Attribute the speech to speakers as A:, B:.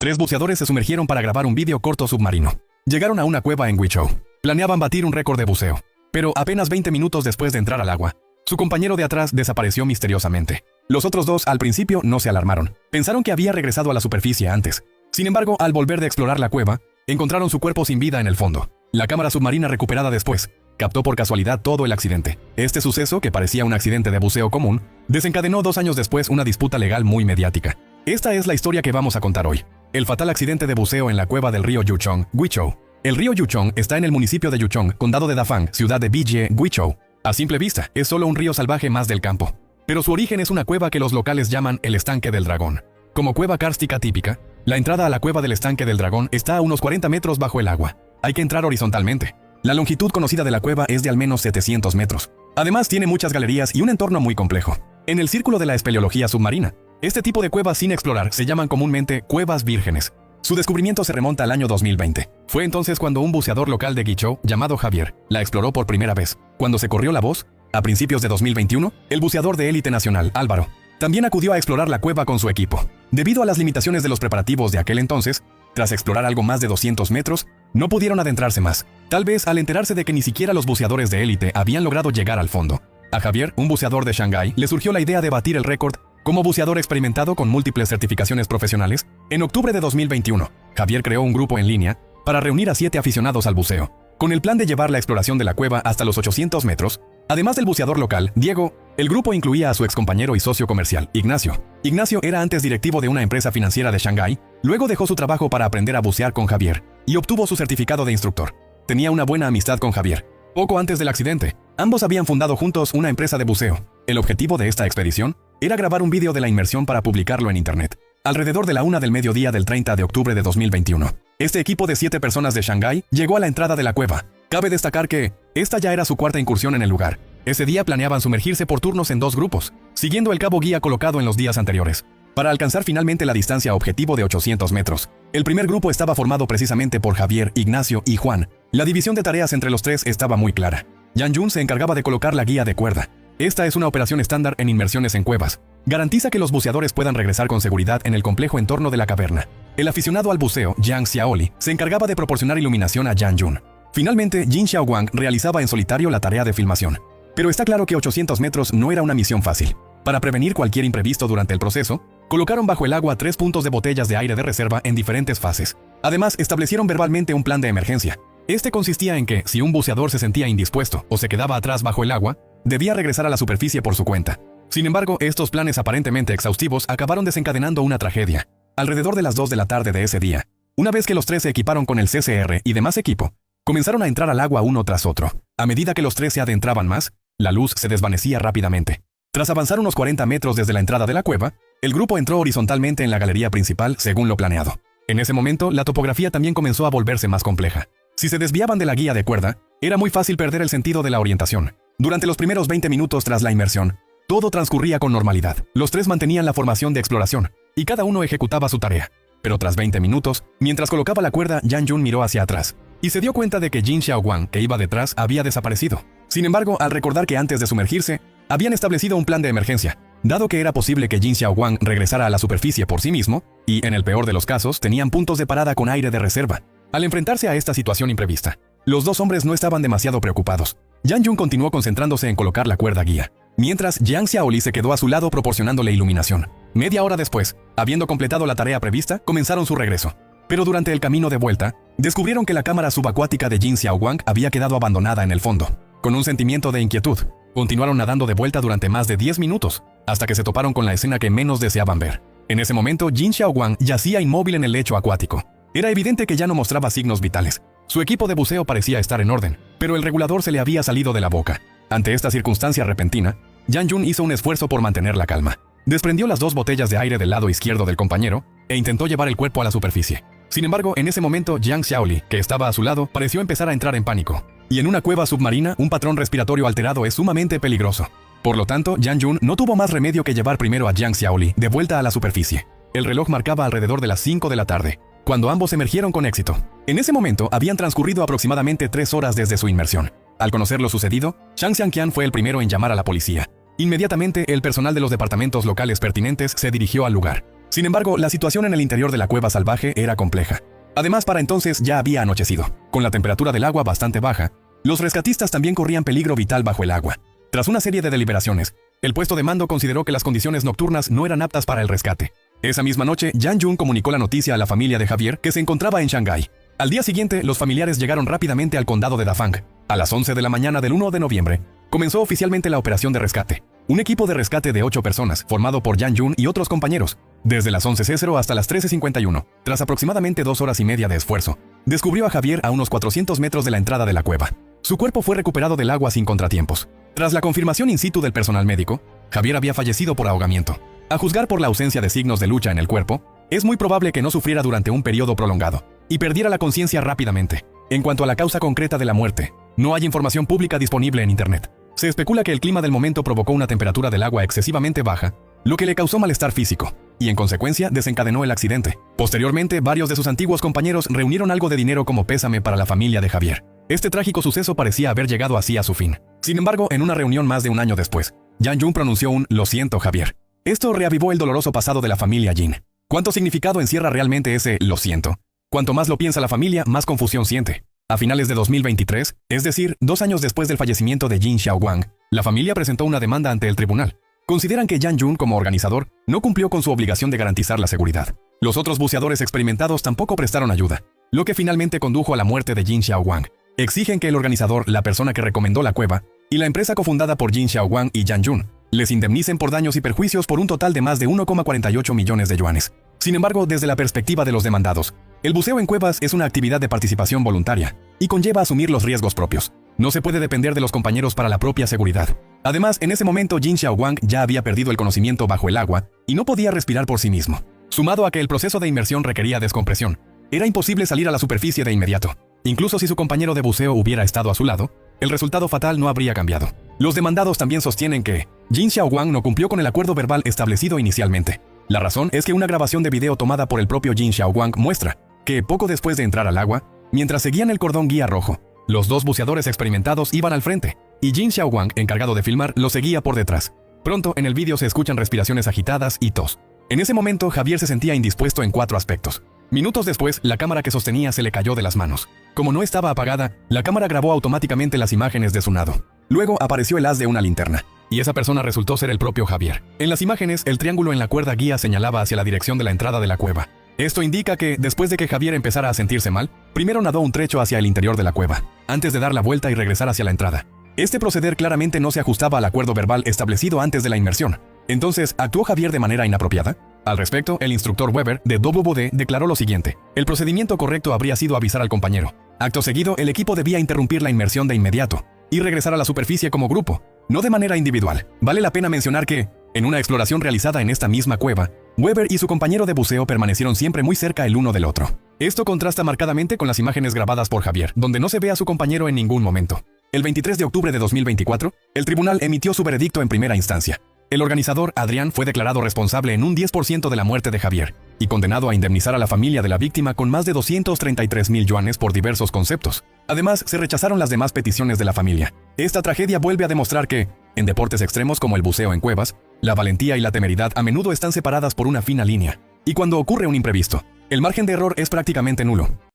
A: 3 buceadores se sumergieron para grabar un vídeo corto submarino. Llegaron a una cueva en Guizhou. Planeaban batir un récord de buceo. Pero apenas 20 minutos después de entrar al agua, su compañero de atrás desapareció misteriosamente. Los otros dos al principio no se alarmaron. Pensaron que había regresado a la superficie antes. Sin embargo, al volver de explorar la cueva, encontraron su cuerpo sin vida en el fondo. La cámara submarina recuperada después captó por casualidad todo el accidente. Este suceso, que parecía un accidente de buceo común, desencadenó 2 años después una disputa legal muy mediática. Esta es la historia que vamos a contar hoy. El fatal accidente de buceo en la cueva del río Yuchong, Guizhou. El río Yuchong está en el municipio de Yuchong, condado de Dafang, ciudad de Bijie, Guizhou. A simple vista, es solo un río salvaje más del campo. Pero su origen es una cueva que los locales llaman el Estanque del Dragón. Como cueva kárstica típica, la entrada a la cueva del Estanque del Dragón está a unos 40 metros bajo el agua. Hay que entrar horizontalmente. La longitud conocida de la cueva es de al menos 700 metros. Además, tiene muchas galerías y un entorno muy complejo. En el círculo de la espeleología submarina, este tipo de cuevas sin explorar se llaman comúnmente cuevas vírgenes. Su descubrimiento se remonta al año 2020. Fue entonces cuando un buceador local de Guizhou, llamado Javier, la exploró por primera vez. Cuando se corrió la voz, a principios de 2021, el buceador de élite nacional, Álvaro, también acudió a explorar la cueva con su equipo. Debido a las limitaciones de los preparativos de aquel entonces, tras explorar algo más de 200 metros, no pudieron adentrarse más, tal vez al enterarse de que ni siquiera los buceadores de élite habían logrado llegar al fondo. A Javier, un buceador de Shanghái, le surgió la idea de batir el récord como buceador experimentado con múltiples certificaciones profesionales. En octubre de 2021, Javier creó un grupo en línea para reunir a 7 aficionados al buceo, con el plan de llevar la exploración de la cueva hasta los 800 metros. Además del buceador local, Diego, el grupo incluía a su excompañero y socio comercial, Ignacio. Ignacio era antes directivo de una empresa financiera de Shanghái, luego dejó su trabajo para aprender a bucear con Javier y obtuvo su certificado de instructor. Tenía una buena amistad con Javier. Poco antes del accidente, ambos habían fundado juntos una empresa de buceo. El objetivo de esta expedición era grabar un vídeo de la inmersión para publicarlo en internet. Alrededor de la 1 del mediodía del 30 de octubre de 2021, este equipo de 7 personas de Shanghái llegó a la entrada de la cueva. Cabe destacar que esta ya era su cuarta incursión en el lugar. Ese día planeaban sumergirse por turnos en 2 grupos, siguiendo el cabo guía colocado en los días anteriores, para alcanzar finalmente la distancia objetivo de 800 metros. El primer grupo estaba formado precisamente por Javier, Ignacio y Juan. La división de tareas entre los 3 estaba muy clara. Yan Jun se encargaba de colocar la guía de cuerda. Esta es una operación estándar en inmersiones en cuevas. Garantiza que los buceadores puedan regresar con seguridad en el complejo entorno de la caverna. El aficionado al buceo, Yang Xiaoli, se encargaba de proporcionar iluminación a Yan Jun. Finalmente, Jin Xiaowang realizaba en solitario la tarea de filmación. Pero está claro que 800 metros no era una misión fácil. Para prevenir cualquier imprevisto durante el proceso, colocaron bajo el agua 3 puntos de botellas de aire de reserva en diferentes fases. Además, establecieron verbalmente un plan de emergencia. Este consistía en que, si un buceador se sentía indispuesto o se quedaba atrás bajo el agua, debía regresar a la superficie por su cuenta. Sin embargo, estos planes aparentemente exhaustivos acabaron desencadenando una tragedia. Alrededor de las 2 de la tarde de ese día, una vez que los 3 se equiparon con el CCR y demás equipo, comenzaron a entrar al agua uno tras otro. A medida que los 3 se adentraban más, la luz se desvanecía rápidamente. Tras avanzar unos 40 metros desde la entrada de la cueva, el grupo entró horizontalmente en la galería principal según lo planeado. En ese momento, la topografía también comenzó a volverse más compleja. Si se desviaban de la guía de cuerda, era muy fácil perder el sentido de la orientación. Durante los primeros 20 minutos tras la inmersión, todo transcurría con normalidad. Los 3 mantenían la formación de exploración, y cada uno ejecutaba su tarea. Pero tras 20 minutos, mientras colocaba la cuerda, Yan Jun miró hacia atrás, y se dio cuenta de que Jin Xiaowang, que iba detrás, había desaparecido. Sin embargo, al recordar que antes de sumergirse, habían establecido un plan de emergencia, dado que era posible que Jin Xiaowang regresara a la superficie por sí mismo, y en el peor de los casos, tenían puntos de parada con aire de reserva. Al enfrentarse a esta situación imprevista, los 2 hombres no estaban demasiado preocupados. Yan Jun continuó concentrándose en colocar la cuerda guía, mientras Yang Xiaoli se quedó a su lado proporcionándole iluminación. Media hora después, habiendo completado la tarea prevista, comenzaron su regreso. Pero durante el camino de vuelta, descubrieron que la cámara subacuática de Jin Xiaowang había quedado abandonada en el fondo. Con un sentimiento de inquietud, continuaron nadando de vuelta durante más de 10 minutos, hasta que se toparon con la escena que menos deseaban ver. En ese momento, Jin Xiaowang yacía inmóvil en el lecho acuático. Era evidente que ya no mostraba signos vitales. Su equipo de buceo parecía estar en orden, pero el regulador se le había salido de la boca. Ante esta circunstancia repentina, Yan Jun hizo un esfuerzo por mantener la calma. Desprendió las 2 botellas de aire del lado izquierdo del compañero e intentó llevar el cuerpo a la superficie. Sin embargo, en ese momento, Yang Xiaoli, que estaba a su lado, pareció empezar a entrar en pánico. Y en una cueva submarina, un patrón respiratorio alterado es sumamente peligroso. Por lo tanto, Yan Jun no tuvo más remedio que llevar primero a Yang Xiaoli de vuelta a la superficie. El reloj marcaba alrededor de las 5 de la tarde, cuando ambos emergieron con éxito. En ese momento, habían transcurrido aproximadamente 3 horas desde su inmersión. Al conocer lo sucedido, Shang Xiangqian fue el primero en llamar a la policía. Inmediatamente, el personal de los departamentos locales pertinentes se dirigió al lugar. Sin embargo, la situación en el interior de la cueva salvaje era compleja. Además, para entonces ya había anochecido. Con la temperatura del agua bastante baja, los rescatistas también corrían peligro vital bajo el agua. Tras una serie de deliberaciones, el puesto de mando consideró que las condiciones nocturnas no eran aptas para el rescate. Esa misma noche, Yang Jun comunicó la noticia a la familia de Javier, que se encontraba en Shanghái. Al día siguiente, los familiares llegaron rápidamente al condado de Dafang. A las 11 de la mañana del 1 de noviembre, comenzó oficialmente la operación de rescate. Un equipo de rescate de 8 personas, formado por Yang Jun y otros compañeros, desde las 11:00 hasta las 13:51, tras aproximadamente 2 horas y media de esfuerzo, descubrió a Javier a unos 400 metros de la entrada de la cueva. Su cuerpo fue recuperado del agua sin contratiempos. Tras la confirmación in situ del personal médico, Javier había fallecido por ahogamiento. A juzgar por la ausencia de signos de lucha en el cuerpo, es muy probable que no sufriera durante un periodo prolongado y perdiera la conciencia rápidamente. En cuanto a la causa concreta de la muerte, no hay información pública disponible en Internet. Se especula que el clima del momento provocó una temperatura del agua excesivamente baja, lo que le causó malestar físico, y en consecuencia desencadenó el accidente. Posteriormente, varios de sus antiguos compañeros reunieron algo de dinero como pésame para la familia de Javier. Este trágico suceso parecía haber llegado así a su fin. Sin embargo, en una reunión más de un año después, Yang Jun pronunció un "lo siento, Javier". Esto reavivó el doloroso pasado de la familia Jin. ¿Cuánto significado encierra realmente ese "lo siento"? Cuanto más lo piensa la familia, más confusión siente. A finales de 2023, es decir, 2 años después del fallecimiento de Jin Xiaowang, la familia presentó una demanda ante el tribunal. Consideran que Yang Jun, como organizador, no cumplió con su obligación de garantizar la seguridad. Los otros buceadores experimentados tampoco prestaron ayuda, lo que finalmente condujo a la muerte de Jin Xiaowang. Exigen que el organizador, la persona que recomendó la cueva, y la empresa cofundada por Jin Xiaowang y Yang Jun, les indemnicen por daños y perjuicios por un total de más de 1,48 millones de yuanes. Sin embargo, desde la perspectiva de los demandados, el buceo en cuevas es una actividad de participación voluntaria y conlleva asumir los riesgos propios. No se puede depender de los compañeros para la propia seguridad. Además, en ese momento Jin Xiaowang ya había perdido el conocimiento bajo el agua y no podía respirar por sí mismo. Sumado a que el proceso de inmersión requería descompresión, era imposible salir a la superficie de inmediato. Incluso si su compañero de buceo hubiera estado a su lado, el resultado fatal no habría cambiado. Los demandados también sostienen que Jin Xiaowang no cumplió con el acuerdo verbal establecido inicialmente. La razón es que una grabación de video tomada por el propio Jin Xiaowang muestra que poco después de entrar al agua, mientras seguían el cordón guía rojo, los 2 buceadores experimentados iban al frente, y Jin Xiaowang, encargado de filmar, lo seguía por detrás. Pronto en el vídeo se escuchan respiraciones agitadas y tos. En ese momento Javier se sentía indispuesto en 4 aspectos. Minutos después, la cámara que sostenía se le cayó de las manos. Como no estaba apagada, la cámara grabó automáticamente las imágenes de su nado. Luego apareció el haz de una linterna, y esa persona resultó ser el propio Javier. En las imágenes, el triángulo en la cuerda guía señalaba hacia la dirección de la entrada de la cueva. Esto indica que, después de que Javier empezara a sentirse mal, primero nadó un trecho hacia el interior de la cueva, antes de dar la vuelta y regresar hacia la entrada. Este proceder claramente no se ajustaba al acuerdo verbal establecido antes de la inmersión. Entonces, ¿actuó Javier de manera inapropiada? Al respecto, el instructor Weber, de WWD, declaró lo siguiente: el procedimiento correcto habría sido avisar al compañero. Acto seguido, el equipo debía interrumpir la inmersión de inmediato y regresar a la superficie como grupo, no de manera individual. Vale la pena mencionar que, en una exploración realizada en esta misma cueva, Weber y su compañero de buceo permanecieron siempre muy cerca el uno del otro. Esto contrasta marcadamente con las imágenes grabadas por Javier, donde no se ve a su compañero en ningún momento. El 23 de octubre de 2024, el tribunal emitió su veredicto en primera instancia. El organizador, Adrián, fue declarado responsable en un 10% de la muerte de Javier y condenado a indemnizar a la familia de la víctima con más de 233,000 yuanes por diversos conceptos. Además, se rechazaron las demás peticiones de la familia. Esta tragedia vuelve a demostrar que, en deportes extremos como el buceo en cuevas, la valentía y la temeridad a menudo están separadas por una fina línea. Y cuando ocurre un imprevisto, el margen de error es prácticamente nulo.